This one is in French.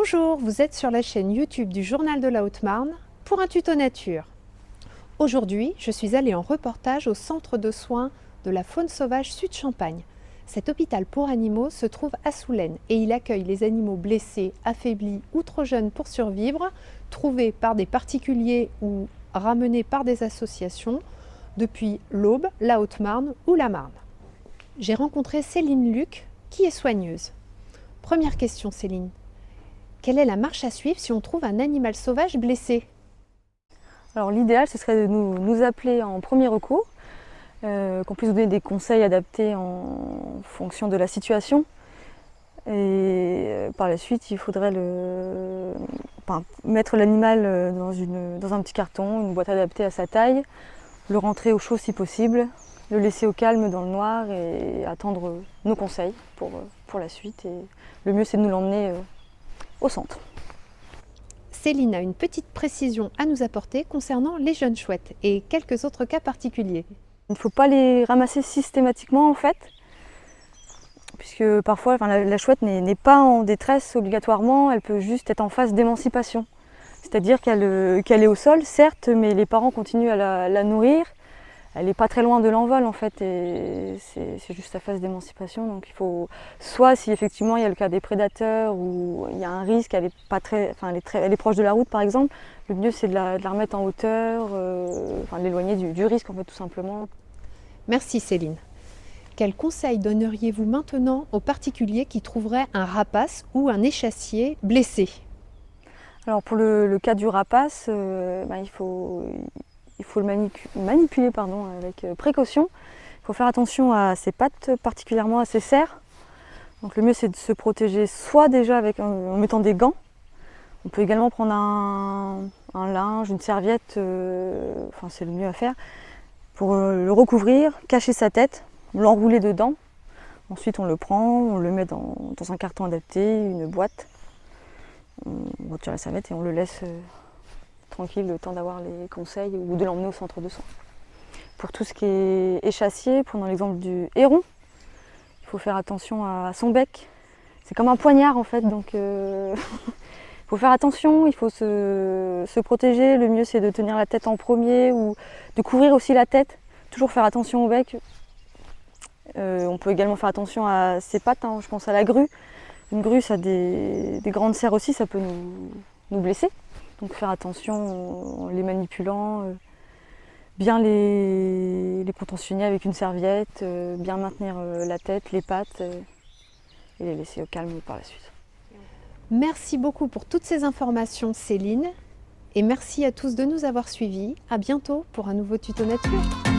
Bonjour, vous êtes sur la chaîne YouTube du Journal de la Haute-Marne pour un tuto nature. Aujourd'hui, je suis allée en reportage au centre de soins de la faune sauvage Sud-Champagne. Cet hôpital pour animaux se trouve à Soulaines et il accueille les animaux blessés, affaiblis ou trop jeunes pour survivre, trouvés par des particuliers ou ramenés par des associations depuis l'Aube, la Haute-Marne ou la Marne. J'ai rencontré Céline Luc, qui est soigneuse. Première question, Céline. Quelle est la marche à suivre si on trouve un animal sauvage blessé? Alors l'idéal, ce serait de nous appeler en premier recours, qu'on puisse vous donner des conseils adaptés en fonction de la situation. Et par la suite, il faudrait mettre l'animal dans un petit carton, une boîte adaptée à sa taille, le rentrer au chaud si possible, le laisser au calme dans le noir et attendre nos conseils pour la suite. Et le mieux, c'est de nous l'emmener au centre. Céline a une petite précision à nous apporter concernant les jeunes chouettes et quelques autres cas particuliers. Il ne faut pas les ramasser systématiquement en fait, puisque parfois la chouette n'est pas en détresse obligatoirement, elle peut juste être en phase d'émancipation. C'est-à-dire qu'elle est au sol, certes, mais les parents continuent à la nourrir. Elle n'est pas très loin de l'envol en fait, et c'est juste sa phase d'émancipation. Donc il faut, soit si effectivement il y a le cas des prédateurs ou il y a un risque, elle est proche de la route par exemple, le mieux c'est de la remettre en hauteur, de l'éloigner du risque en fait tout simplement. Merci Céline. Quel conseil donneriez-vous maintenant aux particuliers qui trouveraient un rapace ou un échassier blessé? Alors pour le cas du rapace, il faut le manipuler avec précaution. Il faut faire attention à ses pattes, particulièrement à ses serres. Donc le mieux c'est de se protéger soit déjà en mettant des gants. On peut également prendre un linge, une serviette, c'est le mieux à faire, pour le recouvrir, cacher sa tête, l'enrouler dedans. Ensuite on le prend, on le met dans un carton adapté, une boîte. On retire la serviette et on le laisse tranquille le temps d'avoir les conseils ou de l'emmener au centre de soins. Pour tout ce qui est échassier, prenons l'exemple du héron, il faut faire attention à son bec. C'est comme un poignard en fait, donc il faut faire attention, il faut se protéger. Le mieux c'est de tenir la tête en premier ou de couvrir aussi la tête. Toujours faire attention au bec. On peut également faire attention à ses pattes, je pense à la grue. Une grue ça a des grandes serres aussi, ça peut nous blesser. Donc faire attention en les manipulant, bien les contentionner avec une serviette, bien maintenir la tête, les pattes et les laisser au calme par la suite. Merci beaucoup pour toutes ces informations Céline et merci à tous de nous avoir suivis. À bientôt pour un nouveau tuto nature.